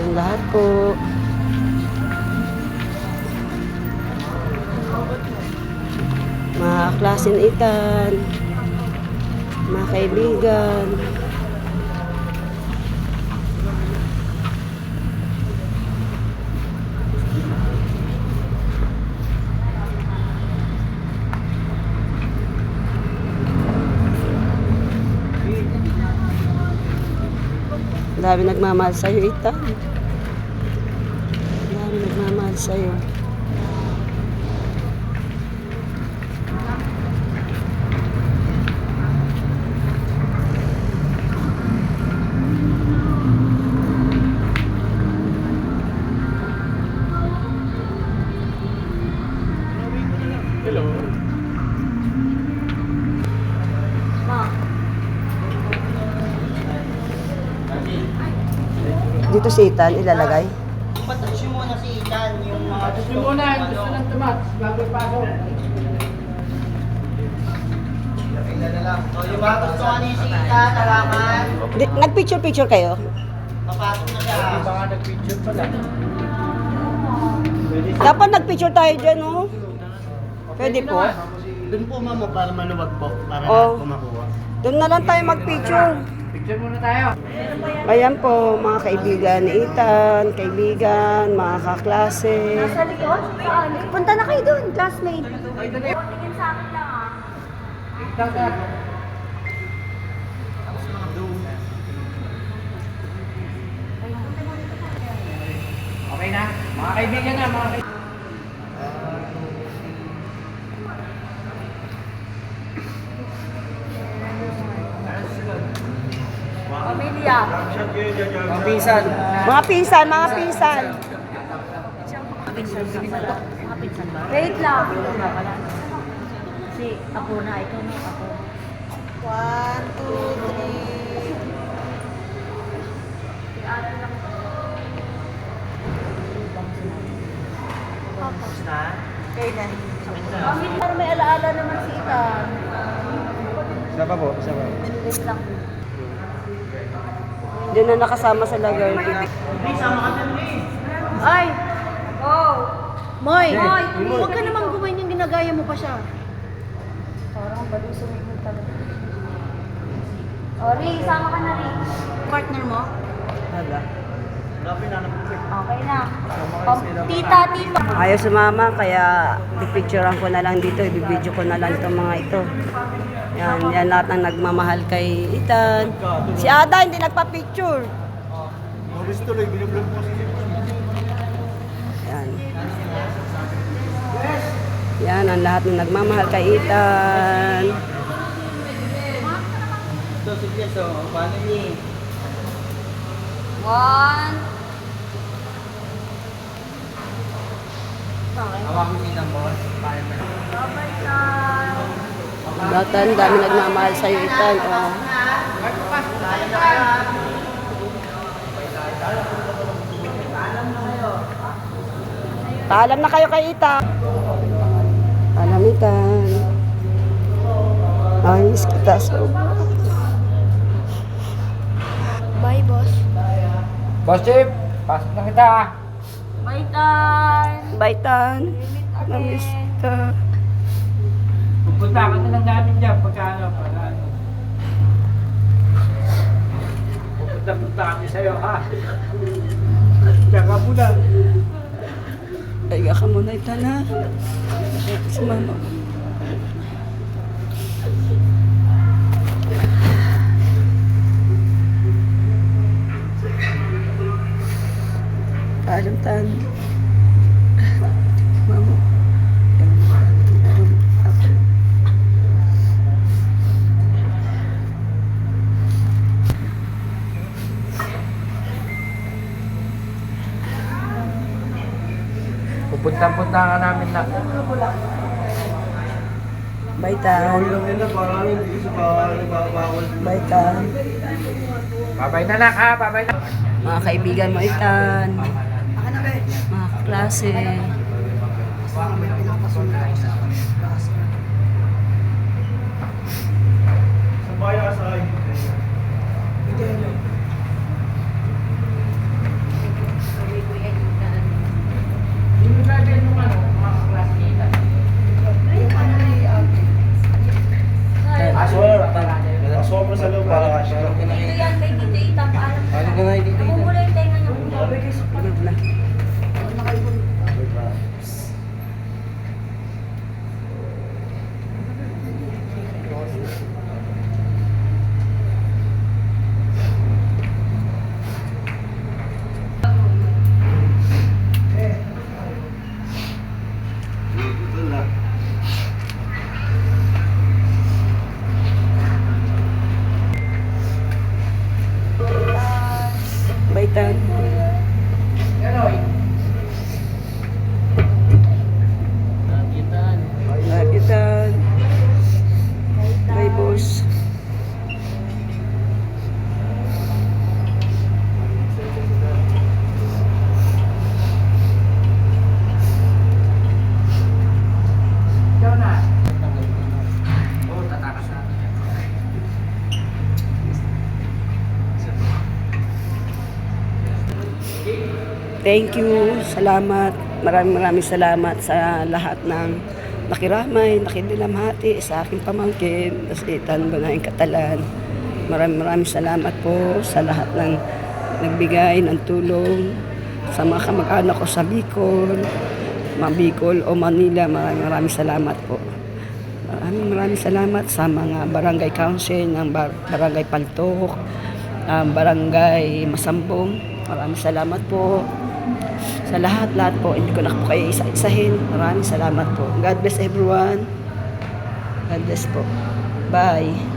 kayong lahat po. Mga klasinitan, mga kaibigan. Dami nagmamahal sa'yo, Ethan. Dami nagmamahal sa'yo. Hello. Dito si Ethan, ilalagay. Patouch mo muna si Ethan, yung mga Gusto muna, gusto ng tomates bago ipasok. O, yung mga gusto nga niya si Ethan, alaman, Nagpicture-picture kayo? papasok na siya. Hindi pa nga nag-picture pala. Dapat nagpicture tayo dyan, oh. Pwede po. Doon po mama para maluwag po, para Oh. na kumakuha. Doon na lang tayo magpicture. Picture muna tayo. Ayan po, mga kaibigan ni Ethan, kaibigan, mga kaklase. Sa likod? Saan? Punta na kayo doon, classmate. Dagat. Okay na? Mga kaibigan na, mga kaibigan. Pamilya. Mga pinsan. Mga pinsan, mga pinsan. Wait lang. Si ako na, ito na ako. 1, 2, 3. Na? Kailan? Pamilya, para may alaala naman si Ethan. Isa pa po, isa pa. Wait lang. Doon na nakasama sa lagar. Please, sama ka na please. Ay! Oh! Moy! Moy! Huwag ka namang gumayin yung ginagaya mo pa siya. Parang balusong mo talaga. Oh, Ri, sama ka na, Ri. Partner mo? Wala. Grabe na naman. Okay na. Tita, tita. Ayaw sumama, kaya pipicturean ko na lang dito, ibibideo ko na lang itong mga ito. Yan lahat ang nagmamahal kay Ethan. Si Ada hindi nagpa-picture. Mabis tuloy, binablog mo si Yan. Yan ang lahat ng nagmamahal kay Ethan. So, sige, so, paano niya? One. Hawakan mo ng boss. Paano mo na? Lahat ang dami nagmamahal sa'yo, Ethan. Oh. Paalam na kayo kay Ethan. Paalam, Ethan. Ayos kita. So, Bye, boss. Boss Chip, pasok na kita. Bye, Tan. bye, Ethan. Namiss kita. Pupunta ka na lang namin dyan pagka ano, para ano. Pupunta kami sa'yo, ha? Tsaka mo lang. Kaya ka muna, Ethan, ha? Si mama. Paalam, Tan. Mama. Pupunta-punta ka namin na. Bye, Tan. Bye, Tan. Babay na nak, ha? Babay na. Mga kaibigan mo, Ethan. Mga kaklase. Pagod na. Baitan. Lapitan. Bye, boss. Ikaw na. Thank you. Salamat. Maraming salamat sa lahat ng nakiramay, nakidalamhati sa aking pamangkin, si Ethan Banayang Catalan. Maraming salamat po sa lahat ng nagbigay ng tulong sa mga kamag-anak ko sa Bicol, Bicol o Manila. Maraming salamat po. Maraming salamat sa mga barangay council ng barangay Paltok, barangay Masambong. Maraming salamat po. Sa lahat po, hindi ko na po kayo isa-isahin. Maraming salamat po. God bless everyone. God bless po. Bye.